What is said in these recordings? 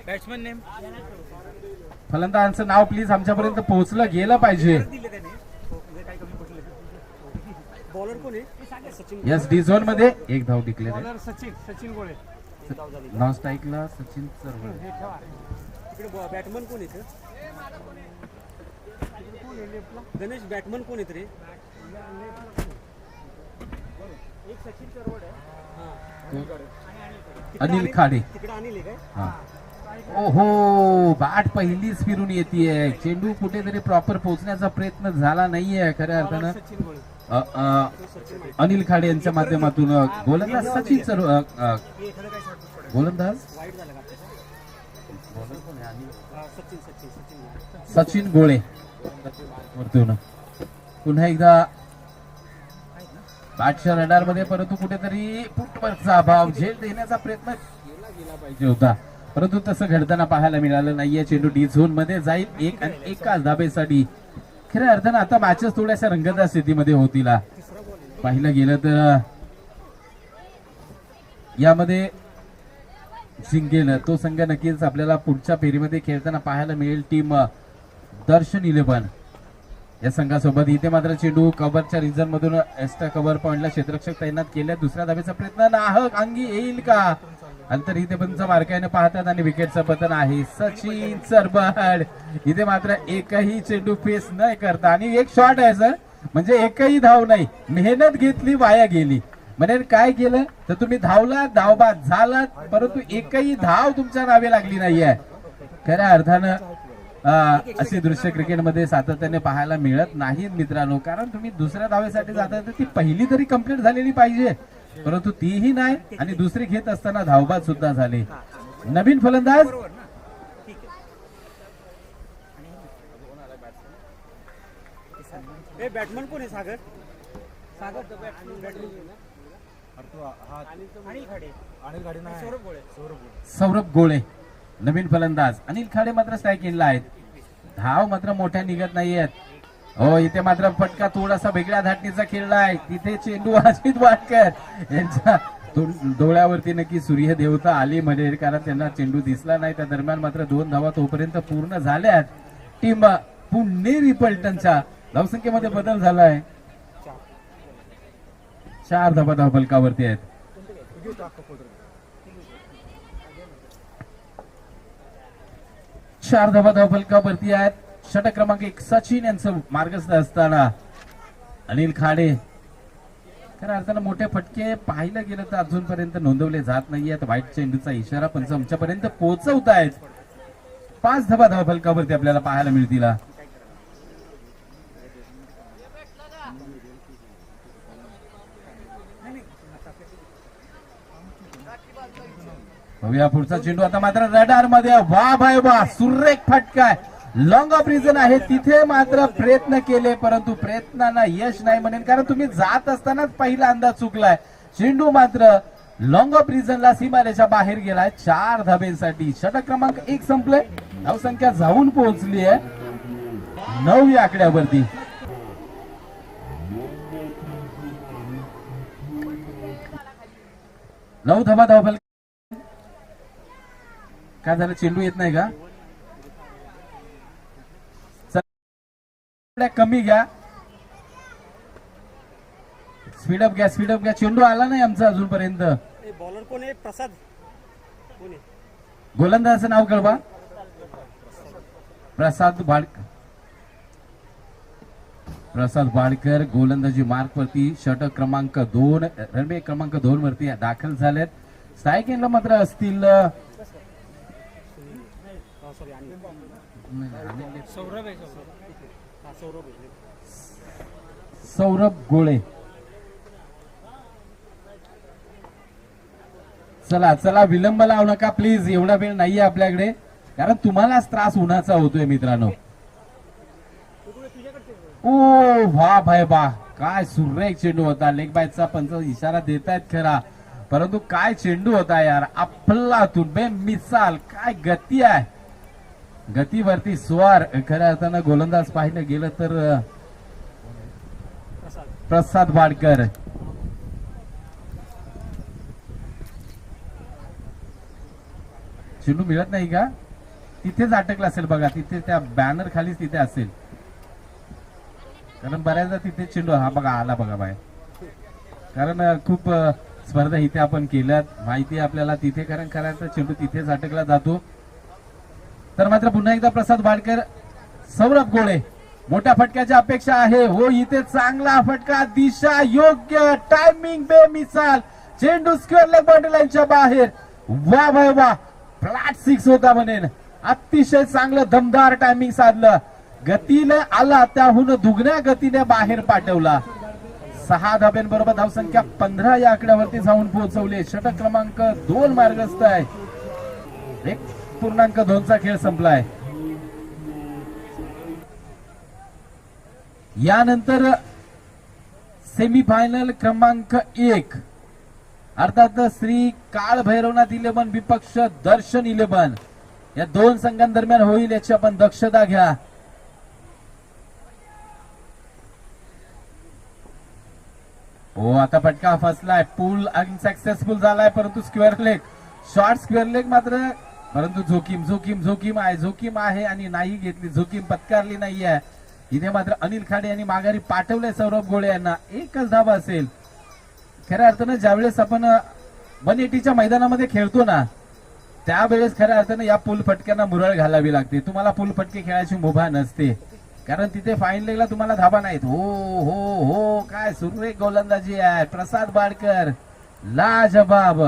Batsman name फलंदाजांचं now please आमच्यापर्यंत पोहोचलं गेलं पाहिजे. बॉलर कोण आहे? सचिन. यस डी झोन मध्ये एक धाव डिक्लेअर आहे. बॉलर सचिन गोळे. नॉन स्ट्राईकला सचिन सरवळ. तिकडे बॅटमन कोण आहे? गणेश बॅटमन कोण आहेत रे? एक सचिन सरवड आहे. अनिल खाडे. तिकडे अनिल आहे काय? हा. ओहो बॅट पहिलीच फिरून येते. चेंडू कुठेतरी प्रॉपर पोहोचण्याचा प्रयत्न झाला नाहीये खऱ्या अर्थानं. सचिन गोळे. अनिल खाडे यांच्या माध्यमातून गोलंदाज सचिन सर गोलंदाज वाईट झालं का? सचिन सचिन सचिन सचिन गोळे वरतून पुन्हा एकदा बॅटच्या रडार मध्ये, परंतु कुठेतरी फुटवर्कचा अभाव झेल देण्याचा प्रयत्न केला गेला पाहिजे होता, परंतु तसं घडताना पाहायला मिळालं नाहीये. चेंडू डी झोन मध्ये जाईल एक आणि एकाच धाबेसाठी. खऱ्या अर्थानं आता मॅचेस थोड्याशा रंगतदार स्थितीमध्ये होतील. पाहिलं गेलं तर यामध्ये जिंकेल तो संघ नक्कीच आपल्याला पुढच्या फेरीमध्ये खेळताना पाहायला मिळेल. टीम दर्शन 11 या संघासोबत. इथे मात्र चेंडू कव्हरच्या रिझन मधून एक्स्ट्रा कव्हर पॉइंटला क्षेत्ररक्षक तैनात केल्या. दुसऱ्या धावेचा प्रयत्न नाहक अंगी येईल का? अंतर इथे पण बारकाईने पाहतात आणि विकेटचं पतन आहे. सचिन सरबड इथे मात्र एकही चेंडू फेस न करता आणि एक शॉट आहे सर, म्हणजे एकही धाव नाही. मेहनत घेतली वाया गेली. म्हणजे काय केलं तर तुम्ही धावलात, धावबाद झालात, परंतु एकही धाव तुमच्या नावे लागली नाहीये. खऱ्या अर्थानं असे दृश्य क्रिकेटमध्ये सातत्याने पाहायला मिळत नाहीत मित्रांनो. कारण तुम्ही दुसऱ्या धावेसाठी जाता तर ती पहिली तरी कंप्लीट झालेली पाहिजे, परंतु तीही नाही आणि दुसरी घेत असताना धावबाद सुद्धा झाले. नवीन फलंदाज बॅटमन कोण आहे? सागर. सागर सौरभ गोळे नवीन फलंदाज. अनिल खाडे मात्र स्ट्राईक इनला आहेत. धाव मात्र मोठ्या निघत नाहीयेत. हो इथे मात्र फटका थोडासा वेगळ्या धाटणीचा खेळला आहे. तिथे चेंडू अजित वाडकर यांच्या डोळ्यावरती नक्की सूर्य देवता आली मध्ये, कारण त्यांना चेंडू दिसला नाही. त्या दरम्यान मात्र 2 धावा तोपर्यंत पूर्ण झाल्यात. टीम पुणेरी पलटणच्या धावसंख्येमध्ये बदल झालाय. 4 धावा धावफलकावरती आहेत. 4 धावा धावफलकावरती आहेत. षटक क्रमांक 1 सचिन यांचं मार्गस्थ असताना अनिल खाडे. खऱ्या अर्थानं मोठे फटके पाहिलं गेलं तर अजूनपर्यंत नोंदवले जात नाहीयेत. वाईट चेंडूचा इशारा पंच आमच्यापर्यंत पोहोचवत आहेत. 5 धावा धावफलकावरती आपल्याला पाहायला मिळतील. बघूया पुढचा चेंडू. आता मात्र रडार मध्ये वा भाई वा सुरेख फटका. लॉंग ऑफ रिझन आहे तिथे मात्र प्रयत्न केले, परंतु प्रयत्नांना यश नाही म्हणेन, कारण तुम्ही जात असतानाच पहिला अंदाज चुकलाय. चेंडू मात्र लॉंग ऑफ रिझनला सीमारेच्या बाहेर गेलाय. 4 धाब्यांसाठी षटक क्रमांक 1 संपले. धावसंख्या जाऊन पोहोचली आहे 9 या आकड्यावरती. नऊ धावा धावफलक. काय झालं? चेंडू येत नाही का? कमी घ्या, स्पीडअप घ्या, स्पीडअप घ्या. चेंडू आला नाही आमचा अजूनपर्यंत. बॉलर कोण आहे? प्रसाद कोण आहे? गोलंदाजाचं नाव कळवा. प्रसाद बाडकर. प्रसाद बाडकर गोलंदाजी मार्क वरती षटक क्रमांक 2 रनवे क्रमांक 2 वरती दाखल झालेत. स्ट्राईक एंडला मात्र असतील सौरभ गोळे. चला चला विलंब लावू नका प्लीज, एवढा वेळ नाहीये आपल्याकडे, कारण तुम्हालाच त्रास उन्हाचा होतोय मित्रांनो. ओ वा भाई बा, काय सुरेख चेंडू होता. लेग बायचा पंच इशारा देतायत खरा, परंतु काय चेंडू होता यार. अफलातून बेमिसाल काय गती आहे, गतीवरती स्वार. खऱ्या अर्थानं गोलंदाज पाहिलं गेलं तर प्रसाद वाडकर. चेंडू मिळत नाही का? तिथेच अटकला असेल बघा, तिथे त्या बॅनर खालीच तिथे असेल, कारण बऱ्याचदा तिथे चेंडू हा बघा आला बघा बाय. कारण खूप स्पर्धा इथे आपण केल्यात, माहिती आहे आपल्याला तिथे कारण करायचा चेंडू तिथेच अटकला जातो. तर मात्र पुन्हा एकदा प्रसाद वाडकर, सौरभ गोळे मोठ्या फटक्याची अपेक्षा आहे. हो इथे चांगला फटका, दिशा योग्य, टायमिंग बेमिसाल, चेंडू स्क्वेअर लेग बाउंड्री लाईनच्या बाहेर. वा वा वा, फ्लॅट सिक्स होता म्हणेन. अतिशय चांगलं दमदार टायमिंग साधलं, गतीने आला त्याहून दुगण्या गतीने बाहेर पाठवला. 6 धाब्यांबरोबर धावसंख्या 15 या आकड्यावरती जाऊन पोहोचवले. षटक क्रमांक 2 मार्गस्थ आहे. 1.2चा खेळ संपलाय. यानंतर सेमीफायनल क्रमांक 1 अर्थात श्री काळ भैरवनाथ 11 विपक्ष दर्शन 11 या दोन संघांदरम्यान होईल, याची आपण दक्षता घ्या. हो आता फटका फसलाय, पूल अनसक्सेसफुल झालाय, परंतु square leg, short square leg मात्र, परंतु जोखीम आहे आणि नाही घेतली, जोखीम पत्कारली नाहीये. इथे मात्र अनिल खाडे यांनी माघारी पाठवलंय सौरभ गोळे यांना. एकच धावा असेल. खऱ्या अर्थानं ज्यावेळेस आपण 180च्या मैदानामध्ये खेळतो ना, त्यावेळेस खऱ्या अर्थानं या पूल फटक्यांना मुरळ घालावी लागते. तुम्हाला पूल फटके खेळायची मुभा नसते, कारण तिथे फाईन लेगला तुम्हाला धाबा नाहीत. हो हो हो, काय सुरेख गोलंदाजी आहे प्रसाद वाडकर, लाजबाब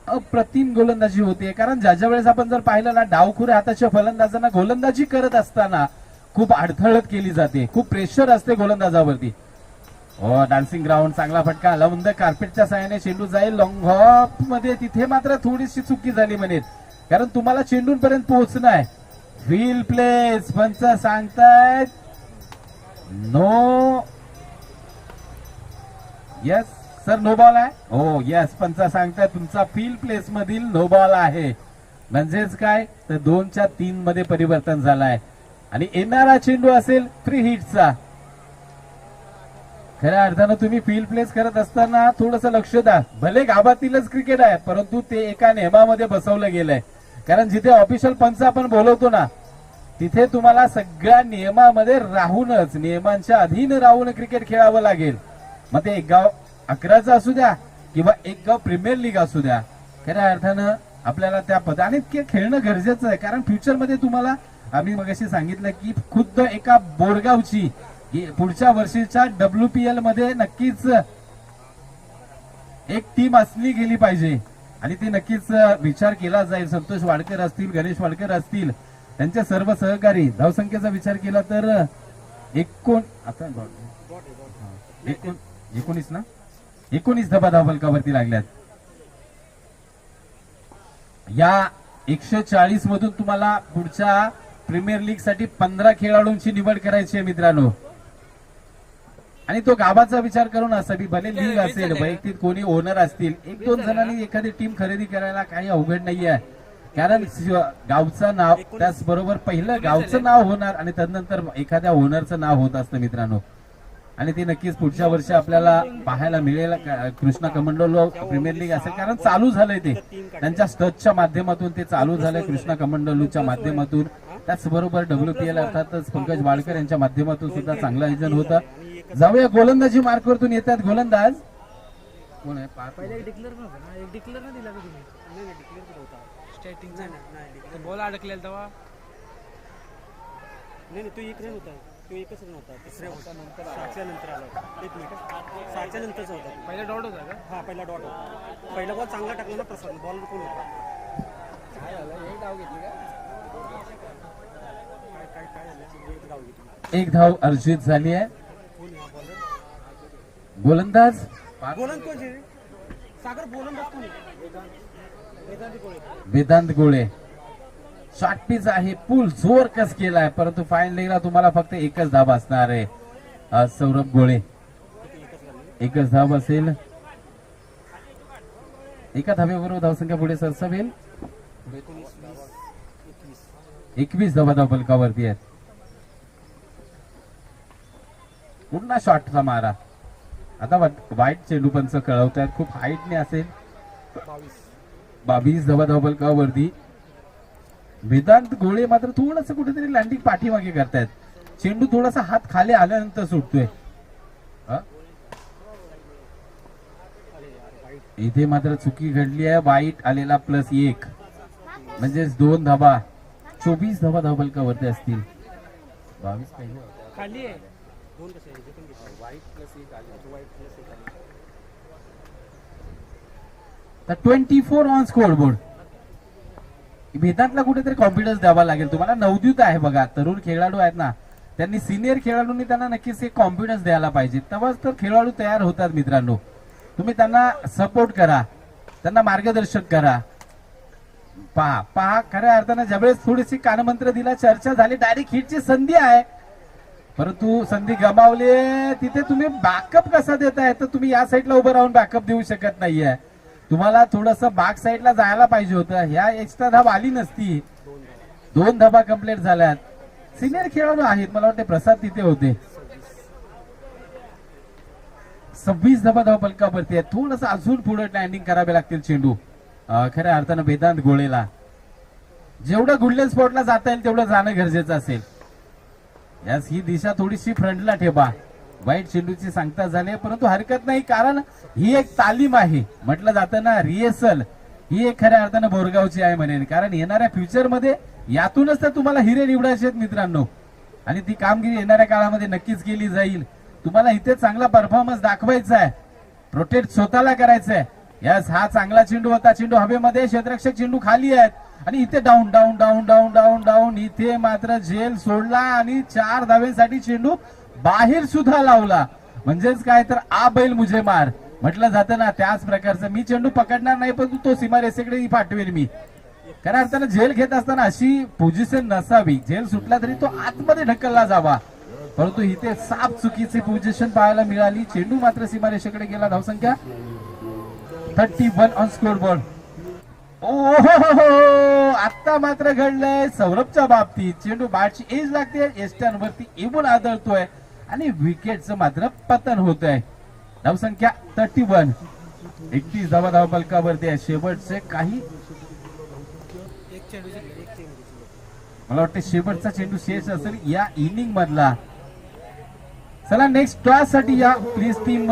अप्रतिम गोलंदाजी होते. कारण ज्या वेळेस आपण जर पाहिलं ना, डावखुऱ्या हाताच्या फलंदाजांना गोलंदाजी करत असताना खूप अडथळत केली जाते, खूप प्रेशर असते गोलंदाजावरती. हो डान्सिंग ग्राउंड, चांगला फटका, लावून कार्पेटच्या साहाय्याने चेंडू जाईल लॉंग हॉप मध्ये. तिथे मात्र थोडीशी चुकी झाली म्हणेल, कारण तुम्हाला चेंडूपर्यंत पोहोचणं आहे. व्हील प्लेस, पंच सांगतायत no. Yes sir, no ball आहे. हो यस, पंच सांगताय तुमचा फील्ड प्लेस मधील नो बॉल आहे. म्हणजेच काय तर 2च्या 3 मध्ये परिवर्तन झालाय आणि येणारा चेंडू असेल फ्री हिटचा. खऱ्या अर्थानं तुम्ही फील्ड प्लेस करत असताना थोडस लक्ष द्या. भले गावातीलच क्रिकेट आहे, परंतु ते एका नियमामध्ये बसवलं गेलंय. कारण जिथे ऑफिशियल पंच आपण बोलवतो ना, तिथे तुम्हाला सगळ्या नियमामध्ये राहूनच, नियमांच्या अधीन राहून क्रिकेट खेळावं लागेल. मग ते एक गाव 11चं असू द्या किंवा एक गाव प्रीमियर लीग असू द्या, खऱ्या अर्थानं आपल्याला त्या पदाने खेळणं गरजेचं आहे. कारण फ्युचरमध्ये तुम्हाला आम्ही मगाशी सांगितलं की खुद्द एका बोरगावची पुढच्या वर्षीच्या WPL मध्ये नक्कीच एक टीम असली गेली पाहिजे आणि ती नक्कीच विचार केला जाईल. संतोष वाडकर असतील, गणेश वाडकर असतील, त्यांचे सर्व सहकारी. धावसंख्येचा विचार केला तर 19 धाबा धावफलकावरती लागल्यात. या 140 मधून तुम्हाला पुढच्या प्रीमियर लीग साठी 15 खेळाडूंची निवड करायची आहे मित्रांनो. आणि तो गावाचा विचार करून असावी, भले लीग असेल, वैयक्तिक कोणी ओनर असतील, 1-2 जणांनी एखादी टीम खरेदी करायला काही अवघड नाहीये. कारण गावचं नाव, त्याचबरोबर पहिलं गावचं नाव होणार आणि त्यानंतर एखाद्या ओनरचं नाव होत असतं मित्रांनो. आणि ते नक्कीच पुढच्या वर्षी आपल्याला पाहायला मिळेल. कृष्णा कमंडलू प्रीमियर लीग असेल, कारण चालू झालंय ते त्यांच्या स्टचच्या माध्यमातून, ते चालू झालंय कृष्णा कमंडलूच्या माध्यमातून. त्याचबरोबर WPL अर्थातच पंकज वाडकर यांच्या माध्यमातून सुद्धा चांगलं आयोजन होतं. जाऊया गोलंदाजी मार्कवरतून येतात गोलंदाज कोण आहे? बॉल अडकलेला तेव्हा नाही तू इकडे नव्हता, तो एकच नव्हता, तिसऱ्या नंतर 7च्या नंतर आला. 1 मिनिट, 7च्या नंतरचा होता पहिला डॉट होता का? हा पहिला डॉट होता. पहिला बॉल चांगला टाकला ना प्रसाद, बॉल कोण होता? काय झालं, एक डाव घेतली का? काय झालं, एक धाव घेतली. एक धाव अर्जित झाली आहे. गोलंदाज गोलंदाज कोण आहे? सागर गोलंदाज कोण आहे? वेदांत गोळे. शॉर्ट पिच आहे, पूल जोर कस केलाय, परंतु फाईन लेगला तुम्हाला फक्त एकच धाव असणार आहे. सौरभ गोळे एकच धाव असेल. एका धावेबरोबर धावसंख्या पुढे सरसावेल. 21 धावा धावफलकावरती आहेत. पुन्हा शॉटचा मारा. आता वाईट चेंडू पंच कळवतात, खूप हाईटने असेल. 22 धावा धावफलकावरती. वेदांत गोळे मात्र थोडस कुठेतरी लँडिंग पाठीमागे करतायत. चेंडू थोडासा हात खाली आल्यानंतर सुटतोय. हा? इथे मात्र चुकी घडली आहे. वाईट आलेला +1 म्हणजेच 2 धावा. 24 धावा धावफलकावरती असतील. 22 पाहिजे. खाली आहे. दोन कसे आहे? जे पण घेतलं. वाईट +1 आले. वाईट प्लस एक आली. तर 24 ऑन स्कोर बोर्ड. वेदांतला कुठेतरी कॉन्फिडन्स द्यावा लागेल तुम्हाला. नवद्यूत आहे बघा, तरुण खेळाडू आहेत ना, त्यांनी सिनियर खेळाडूंनी त्यांना नक्कीच एक कॉन्फिडन्स द्यायला पाहिजे. तेव्हाच तर खेळाडू तयार होतात मित्रांनो. तुम्ही त्यांना सपोर्ट करा, त्यांना मार्गदर्शन करा. पहा पहा, खऱ्या अर्थानं ज्यावेळेस थोडीशी कानमंत्र दिला, चर्चा झाली, डायरेक्ट हिटची संधी आहे, परंतु संधी गमावली. तिथे तुम्ही बॅकअप कसा देताय? तर तुम्ही या साईडला उभं राहून बॅकअप देऊ शकत नाहीये. तुम्हाला थोडस बॅक साईडला जायला पाहिजे होतं. ह्या एक्स्ट्रा धाव आली नसती. 2 धावा कंप्लीट झाल्यात. सिनियर खेळाडू आहेत, मला वाटते प्रसाद तिथे होते. 26 धावा धावफलकावरती आहे. थोडस अजून पुढे लँडिंग करावे लागतील चेंडू. खऱ्या अर्थानं वेदांत गोळेला जेवढं गुडलेन स्पॉटला जाता येईल तेवढं जाणं गरजेचं असेल. यास ही दिशा थोडीशी फ्रंटला ठेवा. वाईट चेंडूची सांगता झाली, परंतु हरकत नाही, कारण ही एक तालीम आहे. म्हटलं जातं ना, रिहर्सल ही एक खऱ्या अर्थानं बोरगावची आहे म्हणेन. कारण येणाऱ्या फ्युचरमध्ये यातूनच तर तुम्हाला हिरे निवडायचे आहेत मित्रांनो. आणि ती कामगिरी येणाऱ्या काळामध्ये नक्कीच केली जाईल. तुम्हाला इथे चांगला परफॉर्मन्स दाखवायचा आहे, प्रोटेक्ट स्वतःला करायचं आहे. यस, हा चांगला चेंडू होता. चेंडू हवेमध्ये, क्षेत्ररक्षक चेंडू खाली आहेत आणि इथे down down down down down down. इथे मात्र झेल सोडला आणि 4 धावेसाठी चेंडू बाहेर सुद्धा लावला. म्हणजेच काय तर आ बैल मुझे मार म्हटलं जातं ना, त्याच प्रकारचं. मी चेंडू पकडणार नाही, पण तो सीमारेषेकडे पाठवेल मी. खऱ्या अर्थानं झेल घेत असताना अशी पोझिशन नसावी. झेल सुटला तरी तो आतमध्ये ढकलला जावा, परंतु इथे साफ चुकीची पोझिशन पाहायला मिळाली. चेंडू मात्र सीमारेषेकडे गेला. धावसंख्या 31 ऑन स्कोर बोर्ड. ओहो, आता मात्र घडलंय सौरभच्या बाबतीत. चेंडू बॅटची एज लागते, एस्टर्नवरती येऊन आदळतोय आणि विकेटचं मात्र पतन होत आहे. धावसंख्या 31. 31 धावा धावफलकावरती आहे. शेवटचे काही एक चेंडू मला वाटतं शेवटचा चेंडू शेष असेल या इनिंग मधला. चला नेक्स्ट टॉस साठी या प्लीज टीम.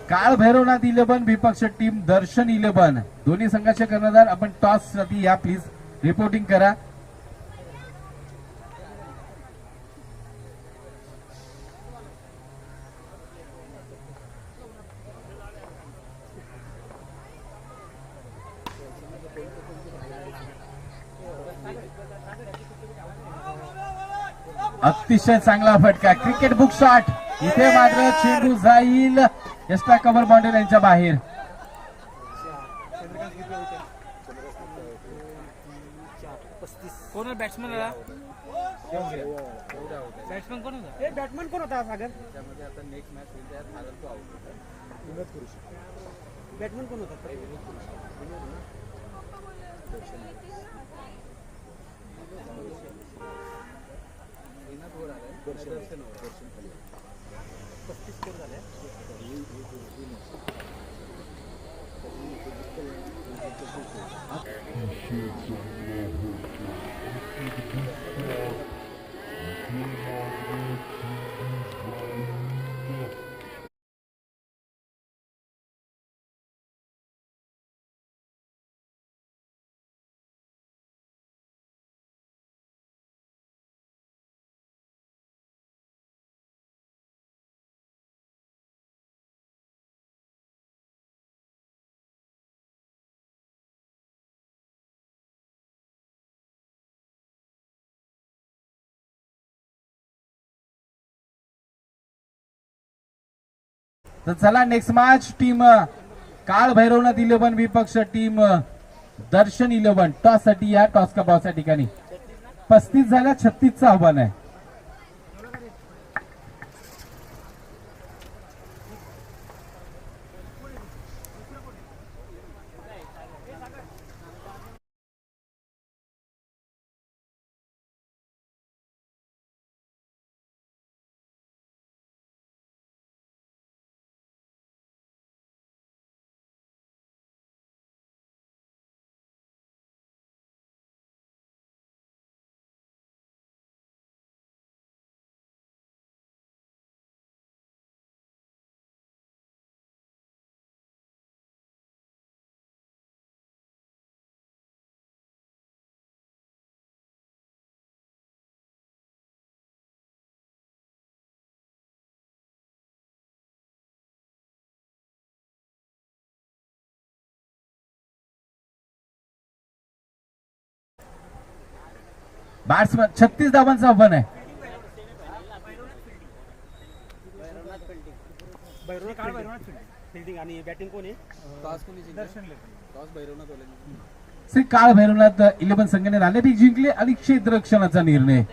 काळ भैरवनाथ 11 विपक्ष टीम दर्शन 11. दोन्ही संघाचे कर्णधार आपण टॉस साठी या प्लीज रिपोर्टिंग करा. अतिशय चांगला फटका, क्रिकेट बुक शॉट. इथे मात्र चेंडू जाईल एक्स्ट्रा कव्हर बाउंड्री लाईनच्या बाहेर. कोण बॅट्समन आला? बॅट्समन कोण होता? बॅटमॅन कोण होता सागर? त्यामध्ये आता नेक्स्ट मॅच होईल, त्यात हारल तो आउट होता. बॅटमॅन कोण होता? दर्शन 35 स्कोर झाले. तर चला नेक्स्ट मॅच टीम काळ भैरवनाथ 11 विपक्ष टीम दर्शन 11. टॉस साठी या टॉस कपावच्या ठिकाणी 35 झाल्या, 36चं आव्हान आहे. बॅट्समन 36 धावांचा आव्हान आहे. फिल्डिंग आणि बॅटिंग कोण आहे? टॉस कोणी जिंकलं? टॉस भैरवनाथ वाल्यांनी. श्री काळ भैरवनाथ 11 संघाने नाणेफेक जिंकले आणि क्षेत्ररक्षणाचा निर्णय.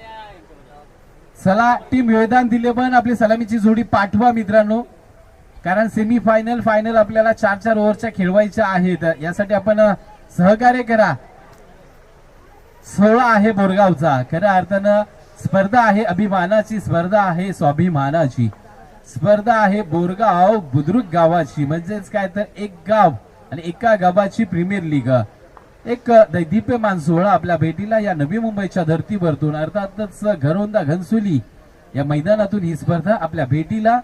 चला टीम वेदांत 11 आपली सलामीची जोडी पाठवा मित्रांनो, कारण सेमी फायनल फायनल आपल्याला 4-4 ओव्हरच्या खेळवायच्या आहेत. यासाठी आपण सहकार्य करा. 16 आहे बोरगावचा. खऱ्या अर्थानं स्पर्धा आहे अभिमानाची, स्पर्धा आहे स्वाभिमानाची, स्पर्धा आहे बोरगाव बुद्रुक गावाची. म्हणजेच काय तर एक गाव आणि एका गावाची प्रीमियर लीग. एक दैदिप्यमान सोहळा आपल्या भेटीला या नवी मुंबईच्या धर्तीवरतून, अर्थातच घरोंदा घनसोली या मैदानातून ही स्पर्धा आपल्या भेटीला.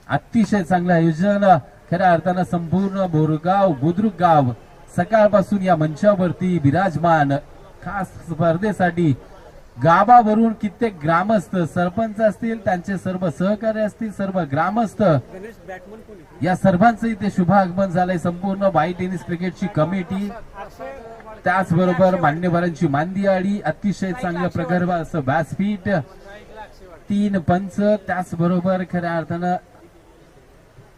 अतिशय चांगलं आयोजन. खऱ्या अर्थानं संपूर्ण बोरगाव बुद्रुक गाव सकाळपासून या मंचावरती विराजमान. खास स्पर्धेसाठी गावावरून कित्येक ग्रामस्थ, सरपंच असतील, त्यांचे सर्व सहकारी असतील, सर्व ग्रामस्थ, गणेश बॅटमन कोण आहे? या सर्वांचं इथे शुभागमन झालंय. संपूर्ण बाई टेनिस क्रिकेटची कमिटी, त्याचबरोबर मान्यवरांची मांदियाळी, अतिशय चांगलं प्रगर्भ असं व्यासपीठ, 3 पंच, त्याचबरोबर खऱ्या अर्थानं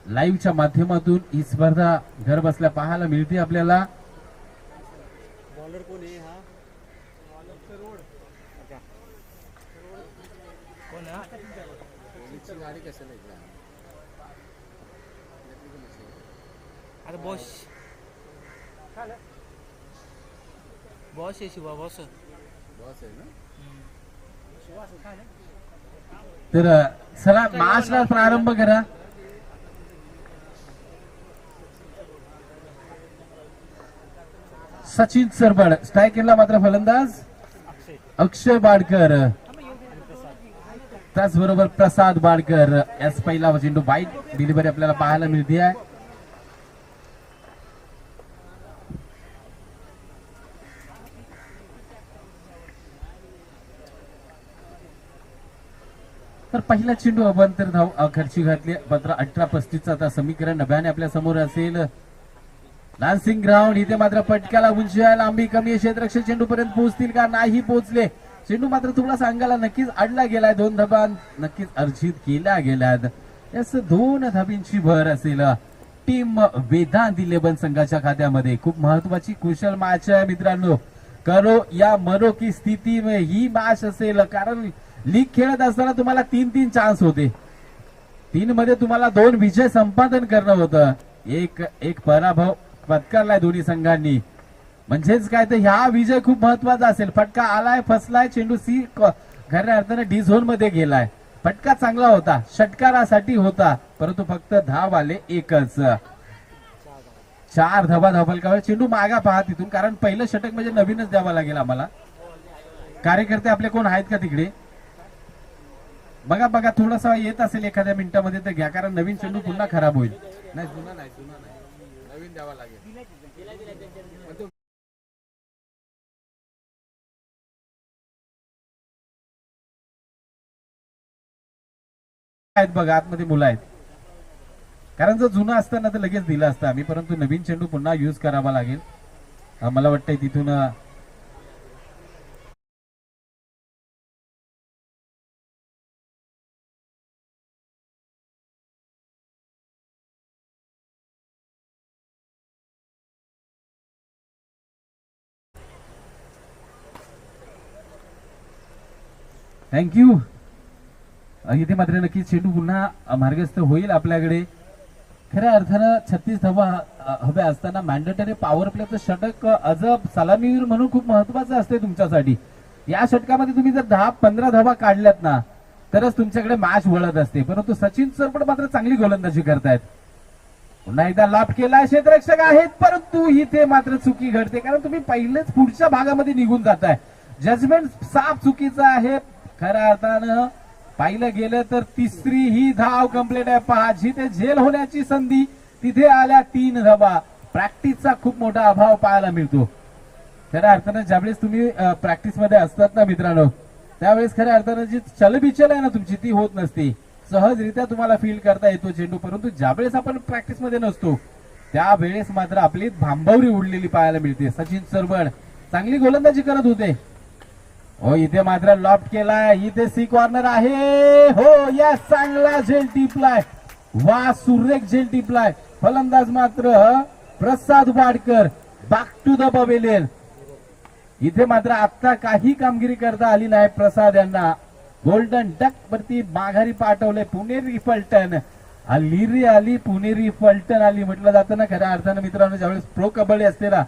लाईव्हच्या माध्यमातून ही स्पर्धा घर बसल्या पाहायला मिळते आपल्याला. बॉलर कोण आहे? हा पोलीसची गाडी कशाला इकडे? आता बॉस बॉस आहे शिवा बॉस. बॉस आहे ना. तर चला मॅचला प्रारंभ करा. सचिन सरबड स्ट्रायकिंगला मात्र फलंदाज अक्षय बाडकर, त्याचबरोबर प्रसाद बाडकर. याच पहिला चेंडू वाईट डिलिव्हरी आपल्याला पाहायला मिळते आहे. तर पहिला चेंडू अभ्यंतर धाव खर्ची घातली. 18-35 आता समीकरण नव्याने आपल्या समोर असेल. डान्सिंग ग्राउंड इथे मात्र फटक्याला उंची आहे, लांबी कमी आहे. क्षेत्ररक्षक चेंडू पर्यंत पोहोचतील का? नाही पोहोचले. चेंडू मात्र थोडासा अंगाला नक्कीच अडला गेलाय. 2 धाबा नक्कीच अर्जित केल्या गेल्यात. यास 2 धाबींची भर असेल टीम वेदांत 11 संघाच्या खात्यामध्ये. खूप महत्वाची कुशल मॅच आहे मित्रांनो. करो या मरो की स्थिती में ही मॅच असेल, कारण लीग खेळत असताना तुम्हाला 3-3 चान्स होते. 3 मध्ये तुम्हाला 2 विजय संपादन करणं होतं. एक पराभव पत्करलाय दोन्ही संघांनी. म्हणजेच काय तर ह्या विजय खूप महत्वाचा असेल. फटका आलाय, फसलाय, चेंडू सी खऱ्या अर्थाने डी झोन मध्ये गेलाय. फटका चांगला होता, षटकारासाठी होता, परंतु फक्त धाव आले एकच. 4 धावा धावलकावर. चेंडू मागा पहा तिथून, कारण पहिलं षटक म्हणजे नवीनच द्यावा लागेल आम्हाला. कार्यकर्ते आपले कोण आहेत का तिकडे? बघा थोडासा येत असेल एखाद्या मिनिटामध्ये तर घ्या, कारण नवीन चेंडू पुन्हा खराब होईल. नाही जुना नाही, नवीन द्यावा लागेल. आहेत बघा आतमध्ये मुलं आहेत, कारण जर जुनं असतं ना तर लगेच दिलं असतं आम्ही, परंतु नवीन चेंडू पुन्हा युज करावा लागेल. मला वाटतंय तिथून थँक्यू. इथे मात्र नक्कीच चेंडू पुन्हा मार्गस्थ होईल आपल्याकडे. खऱ्या अर्थानं 36 धावा हव्या असताना मॅन्डेटरी पॉवर प्लेचं षटक अजब सलामीवीर म्हणून खूप महत्वाचं असते तुमच्यासाठी. या षटकामध्ये तुम्ही जर 10-15 धावा काढल्यात ना तरच तुमच्याकडे मॅच वळत असते. परंतु सचिन सरपट मात्र चांगली गोलंदाजी करतायत. पुन्हा एकदा लाभ केला, क्षेत्ररक्षक आहेत, परंतु इथे मात्र चुकी घडते, कारण तुम्ही पहिलेच पुढच्या भागामध्ये निघून जाताय. जजमेंट साफ चुकीचं आहे. खऱ्या अर्थानं पाहिलं गेलं तर 3री ही धाव कंप्लीट आहे. पहा, जिथे झेल होण्याची संधी तिथे आल्या 3 धावा. प्रॅक्टिसचा खूप मोठा अभाव पाहायला मिळतो. खऱ्या अर्थानं ज्यावेळेस तुम्ही प्रॅक्टिस मध्ये असतात ना मित्रांनो, त्यावेळेस खऱ्या अर्थानं जी चलबिचल आहे ना तुमची ती होत नसते. सहजरित्या तुम्हाला फील करता येतो चेंडू, परंतु ज्यावेळेस आपण प्रॅक्टिस मध्ये नसतो त्यावेळेस मात्र आपली भांबवरी उडलेली पाहायला मिळते. सचिन सरबड चांगली गोलंदाजी करत होते, हो इथे मात्र लॉफ्ट केलाय, इथे सी कॉर्नर आहे. हो या चांगला झेल टिपलाय, वा सुरेख झेल टिपलाय. फलंदाज मात्र Prasad Wadkar back to the pavilion. इथे मात्र आता काही कामगिरी करता आली नाही प्रसाद यांना. गोल्डन डक वरती माघारी पाठवले. पुणेरी फलटण आली रे आली, पुणेरी फलटण आली म्हटलं जातं ना. खऱ्या अर्थानं मित्रांनो ज्यावेळेस प्रो कबड्डी असते ना,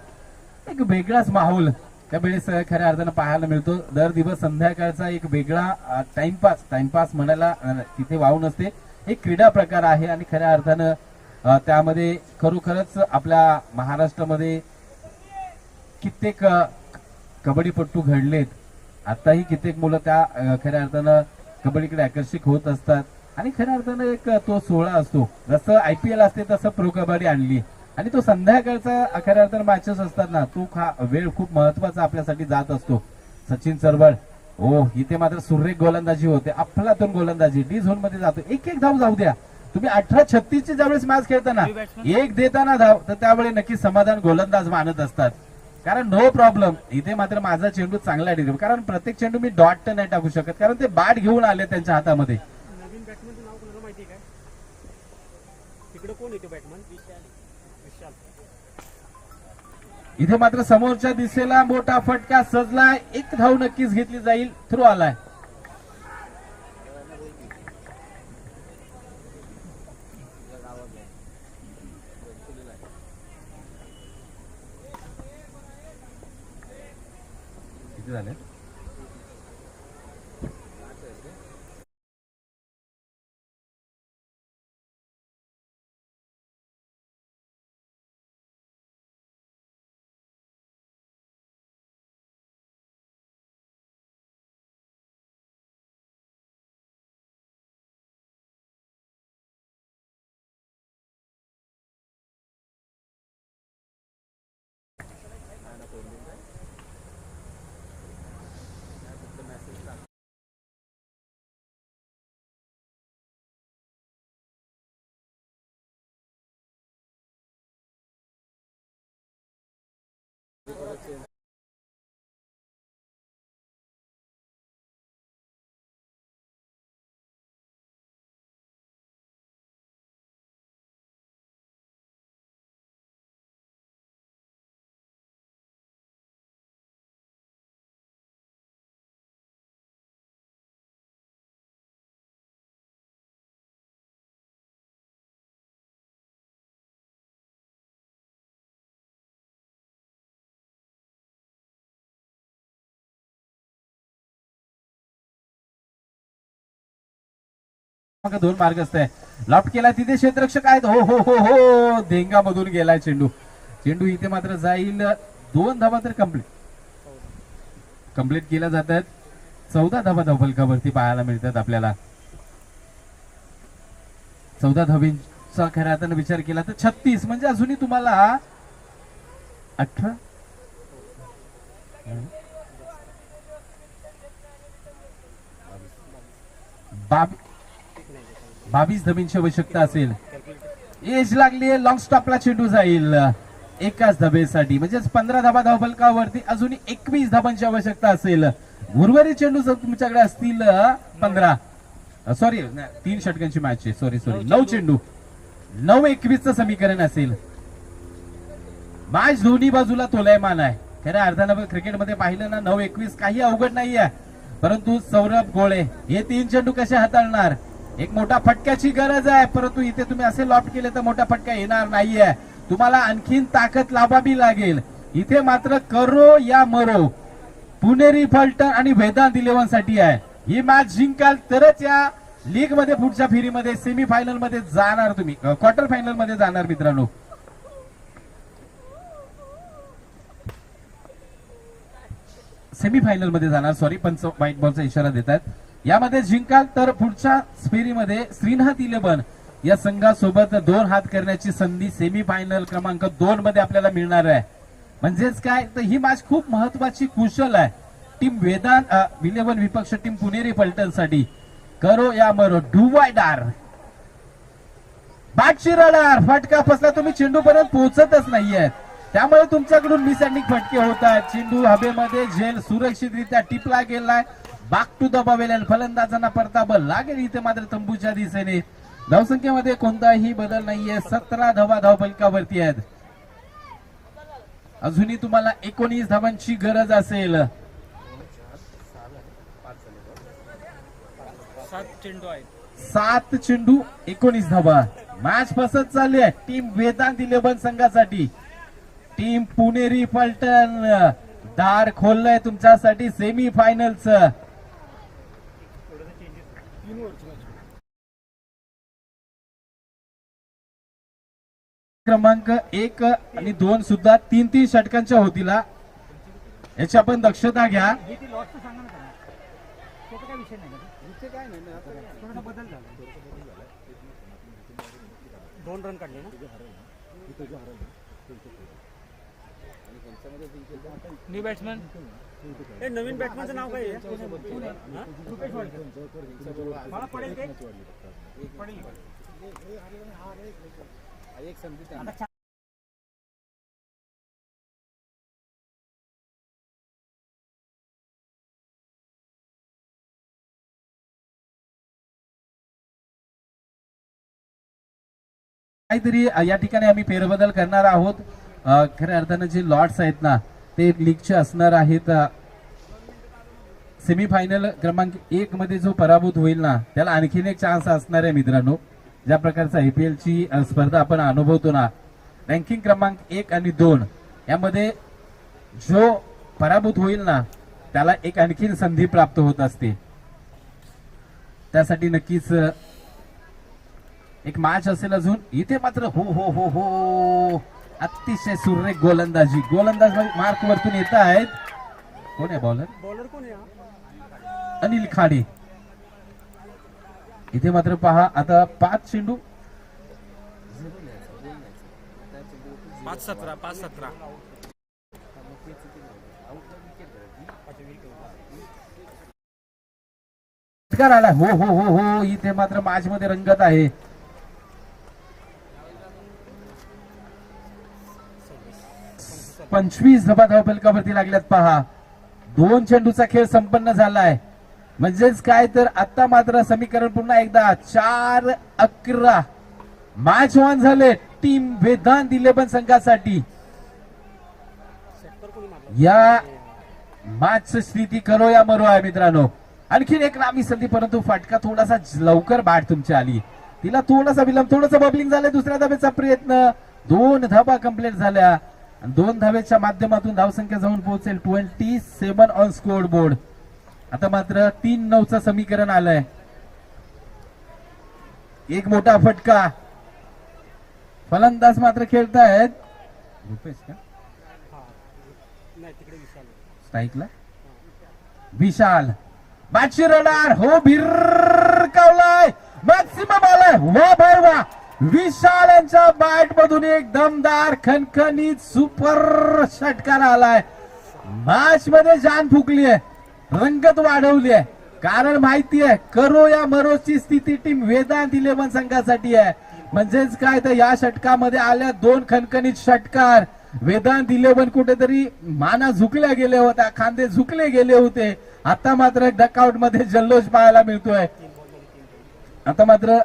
एक वेगळाच माहोल त्यावेळेस खऱ्या अर्थानं पाहायला मिळतो. दर दिवस संध्याकाळचा एक वेगळा टाइमपास म्हणायला तिथे वाहून असते. एक क्रीडा प्रकार आहे आणि खऱ्या अर्थानं त्यामध्ये खरोखरच आपल्या महाराष्ट्रामध्ये कित्येक कबड्डीपट्टू घडलेत. आताही कित्येक मुलं त्या खऱ्या अर्थानं कबड्डीकडे आकर्षित होत असतात आणि खऱ्या अर्थानं एक तो सोहळा असतो. जसं IPL असते तसं प्रो कबड्डी आणली आणि तो संध्याकाळचा खऱ्या अर्थानं मॅचेस असतात ना, तो वेळ खूप महत्वाचा आपल्यासाठी जात असतो. सचिन चरबळ हो इथे मात्र सुरेख गोलंदाजी होते, अफलातून गोलंदाजी. डी झोन मध्ये जातो. एक धाव जाऊ द्या तुम्ही. 18-36 ची ज्यावेळेस मॅच खेळताना एक देताना धाव, तर त्यावेळी नक्की समाधान गोलंदाज मानत असतात. कारण नो प्रॉब्लेम. इथे मात्र माझा चेंडू चांगला डिलिव्हर, कारण प्रत्येक चेंडू मी डॉट नाही टाकू शकत, कारण ते बॅट घेऊन आले त्यांच्या हातामध्ये. नवीन बॅटमॅनचं नाव कोणाला माहिती आहे काय? तिकडे कोण येते बॅटमॅन? विशाल. इथे मात्र समोरच्या दिशेला मोठा फटका सजलाय. एक धाव नक्कीच घेतली जाईल. थ्रो आलाय. किती झाले? दोन मार्ग असते. लॉफ्ट केला तिथे क्षेत्ररक्षक आहेत. हो हो हो हो धेंगा मधून गेलाय चेंडू. चेंडू इथे मात्र जाईल. 2 धावा तर कंप्लीट केल्या जातात. 14 धावा धावफलकावरती पाहायला मिळतात आपल्याला. 14 धावींचा खऱ्या अर्थानं विचार केला तर 36 म्हणजे अजूनही तुम्हाला 18 22 धावींची आवश्यकता असेल. एज लागली. लॉंग स्टॉपला चेंडू जाईल एकाच धाबेसाठी, म्हणजेच 15 धाबा धावफलकावरती अजूनही 21 धाबांची आवश्यकता असेल. उर्वरित चेंडू जर तुमच्याकडे असतील 15 सॉरी 3 षटकांची मॅच आहे. सॉरी 9 चेंडू 9-21 समीकरण असेल. मॅच दोन्ही बाजूला तोलायमान आहे. खऱ्या अर्थानं क्रिकेटमध्ये पाहिलं ना 9-21 काही अवघड नाहीये. परंतु सौरभ गोळे हे 3 चेंडू कसे हाताळणार? एक मोठा फटक्याची गरज आहे, परंतु इथे तुम्ही असे लॉफ्ट केले तर मोठा फटका येणार नाहीये. तुम्हाला आणखीन ताकद लावावी लागेल. इथे मात्र करो या मरो पुणेरी फलटण आणि वेदांत 11 साठी आहे. ही मॅच जिंकाल तरच या लीग मध्ये पुढच्या फेरीमध्ये सेमी फायनल मध्ये जाणार, तुम्ही क्वार्टर फायनल मध्ये जाणार मित्रांनो. सेमी फायनल मध्ये जाणार. सॉरी पंच व्हाईट बॉलचा इशारा देतात. यामध्ये जिंकाल तर पुढच्या फेरीमध्ये श्रीनाथ 11 या संघासोबत 2 हात करण्याची संधी सेमी फायनल क्रमांक 2 मध्ये आपल्याला मिळणार आहे. म्हणजेच काय तर ही मॅच खूप महत्वाची कुशल आहे. टीम वेदांत 11 विपक्ष टीम पुणेरी फलटण साठी. करो या मरो डुवायडार बाटची रडार फटका फसला, तुम्ही चेंडू पर्यंत पोहोचतच नाहीये. त्यामुळे तुमच्याकडून मिसॅन्डिंग फटके होत आहेत. चेंडू हवेमध्ये झेल सुरक्षितरित्या टिपला गेलाय. Back to the pavilion. फलंदाजांना परताब लागेल इथे मात्र तंबूच्या दिशेने. धावसंख्येमध्ये कोणताही बदल नाहीये. 17 धावा धावफलकावरती आहेत. अजूनही तुम्हाला 19 धावांची गरज असेल. 7 चेंडू आहेत. 7 चेंडू 19 धावा. मॅच फसत चालली आहे टीम वेदांत 11 संघासाठी. टीम पुणेरी फलटण दार खोललंय तुमच्यासाठी सेमी फायनलचं. क्रमांक 1 आणि 2 सुद्धा 3-3 षटकांच्या होतीला. याची आपण दक्षता घ्या. दोन रन काढले ना. न्यू बॅट्समॅन ए नवीन बॅट्समॅनचं नाव काय आहे? मला पडेल ते? पडेल. एक संधी त्यांना. काहीतरी या ठिकाणी आम्ही फेरबदल करणार आहोत. खऱ्या अर्थानं जे लॉट्स आहेत ना ते लीगचे असणार आहेत. सेमीफायनल क्रमांक 1 मध्ये जो पराभूत होईल ना त्याला आणखीन एक चान्स असणार आहे मित्रांनो. ज्या प्रकारचा IPL ची स्पर्धा आपण अनुभवतो ना, रँकिंग क्रमांक 1 आणि 2 यामध्ये जो पराभूत होईल ना त्याला एक आणखीन संधी प्राप्त होत असते. त्यासाठी नक्कीच एक मॅच असेल अजून. इथे मात्र हो हो हो हो अतिशय सुरेख गोलंदाजी. गोलंदाज मार्क वरतून येत आहेत. कोण आहे बॉलर? बॉलर कोण आहे? अनिल खाडे. इथे मात्र पहा आता 5 चेंडू 5-17 5-17. आला. हो हो हो हो इथे मात्र मॅच मध्ये रंगत आहे. पंचवीस धावा धावफलकावरती लागल्यात पहा. 2 चेंडूचा खेळ संपन्न झालाय. म्हणजेच काय तर आता मात्र समीकरण पुन्हा एकदा 4-11 मॅच ऑन झाले टीम वेदांत 11 संघासाठी. या मॅचची स्थिती करो या मरो आहे मित्रांनो. आणखीन एक लांबी संधी परंतु फटका थोडासा लवकर बॅट तुमची आली. तिला थोडासा विलंब थोडंसं बबलिंग झालं. दुसऱ्या धावेचा प्रयत्न. 2 धावा कंप्लीट झाल्या. 2 धावेच्या माध्यमातून धावसंख्या जाऊन पोहोचेल 27 ऑन स्कोर बोर्ड. आता मात्र 3-9चं समीकरण आलंय. एक मोठा फटका. फलंदाज मात्र खेळतायत रुपेश का नाही तिकडे विशाल. स्ट्राईकला विशाल. बॅटची रडार हो भिरकावलाय. मॅक्सिमम आलाय. वा भाई वा. विशाल यांच्या बॅट मधून एक दमदार खणखणीत सुपर षटकार आलाय. मॅच मध्ये जान फुकली आहे. रंगत वाढवली आहे. कारण माहिती आहे करो या मरोची स्थिती टीम वेदांत 11 संघासाठी आहे. म्हणजेच काय तर या षटकामध्ये आल्या 2 खणखणीत षटकार. वेदांत 11 कुठेतरी माना झुकल्या गेल्या होत्या. खांदे झुकले गेले होते. आता मात्र डकआउट मध्ये जल्लोष पाहायला मिळतोय. आता मात्र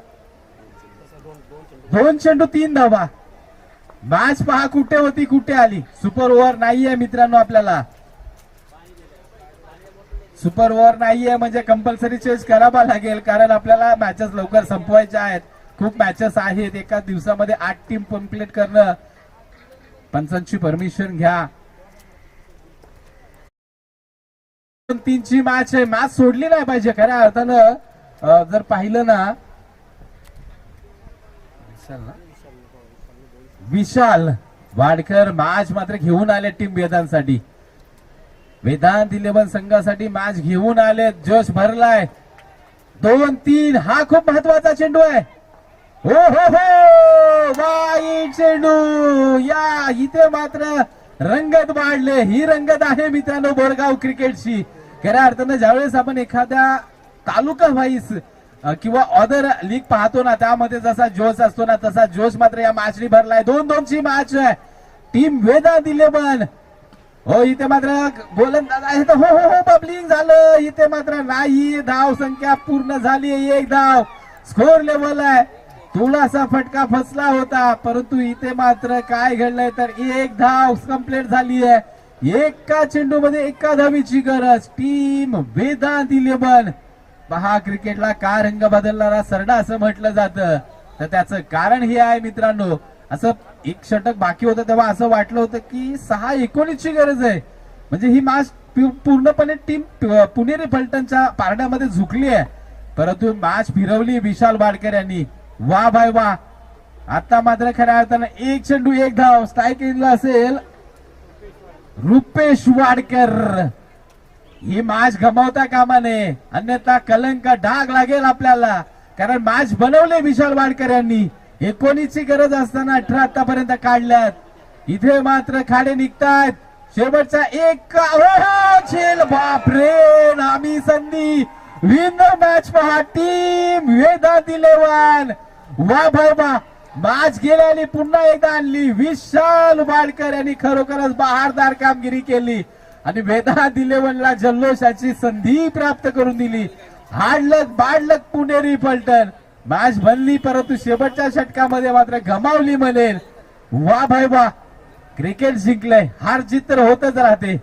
2 चेंडू 3 धावा. मॅच पहा कुठे होती कुठे आली. सुपर ओव्हर नाहीये मित्रांनो. आपल्याला सुपर ओव्हर नाहीये म्हणजे कंपल्सरी चेंज करावा लागेल. कारण आपल्याला मॅचेस लवकर संपवायच्या आहेत. खूप मॅचेस आहेत. एका दिवसामध्ये 8 टीम कंप्लीट करणं. पंचांची परमिशन घ्या. 3ची मॅच आहे. मॅच सोडली नाही पाहिजे खऱ्या अर्थानं. जर पाहिलं ना विशाल वाडकर मॅच मात्र घेऊन आले टीम वेदांतसाठी. वेदांत 11 संघासाठी मॅच घेऊन आले. जोश भरलाय. 2-3 हा खूप महत्वाचा चेंडू आहे. हो हो हो वाईट चेंडू. या इथे मात्र रंगत वाढले. ही रंगत आहे मित्रांनो बोरगाव क्रिकेटची. खऱ्या अर्थानं ज्यावेळेस आपण एखाद्या तालुका वाईज किंवा अदर लीग पाहतो ना त्यामध्ये जसा जोश असतो ना तसा जोश मात्र या मॅचनी भरलाय. 2-2ची मॅच आहे. Team Vedant eleven. हो इथे मात्र गोलंदाज आहे तर हो हो हो बबलिंग झालं. इथे मात्र नाही. धाव संख्या पूर्ण झाली. एक धाव स्कोर लेवल आहे. थोडासा फटका फसला होता परंतु इथे मात्र काय घडलंय तर एक धाव कंप्लीट झाली आहे. एका चेंडूमध्ये एका धावीची गरज. Team Vedant eleven. पहा क्रिकेटला का रंग बदलणारा सरडा असं म्हटलं जातं तर त्याचं कारण हे आहे मित्रांनो. असं एक षटक बाकी होतं तेव्हा असं वाटलं होतं की 6-19 ची गरज आहे. म्हणजे ही मॅच पूर्णपणे टीम पुणेरी पलटणच्या पारड्यामध्ये झुकली आहे परंतु मॅच फिरवली विशाल वाडकर यांनी. वा भाई वा. आता मात्र खऱ्या अर्थानं एक चेंडू एक धाव. स्ट्राईक एंडला असेल रुपेश वाडकर. ही मॅच गमावता कामा नये अन्यथा कलंक डाग लागेल आपल्याला. कारण मॅच बनवले विशाल वाडकर यांनी. 19 ची गरज असताना 18 आतापर्यंत काढल्यात. इथे मात्र खाडे निघतायत. शेवटचा एक झेल. बापरे नामी संधी. विन मॅच पहा टीम वेदांत इलेव्हन. वा भाई वा. मॅच गेल्याने पुन्हा एकदा आणली. विशाल वाडकर यांनी खरोखरच बहारदार कामगिरी केली आणि वेदांत इलेव्हनला जल्लोषाची संधी प्राप्त करून दिली. हाडलक बाडलक पुणेरी पलटण. मॅच बनली परंतु शेवटच्या षटकामध्ये मात्र गमावली म्हणेल. वा भाई वा. क्रिकेट जिंकलंय. हार जीत तर होतच राहते.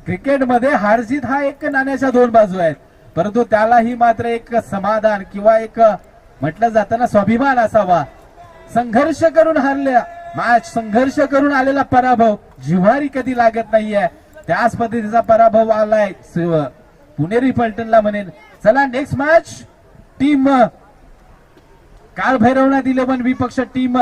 क्रिकेटमध्ये हार जीत हा एक नाण्याच्या दोन बाजू आहेत परंतु त्यालाही मात्र एक समाधान किंवा एक म्हटलं जातं ना स्वाभिमान असावा. संघर्ष करून हारल्या मॅच संघर्ष करून आलेला पराभव जिव्हारी कधी लागत नाहीये. त्याच पद्धतीचा पराभव आलाय पुणेरी पलटणला म्हणेन. चला नेक्स्ट मॅच टीम काल भैरवनाथ इलेव्हन विपक्ष टीम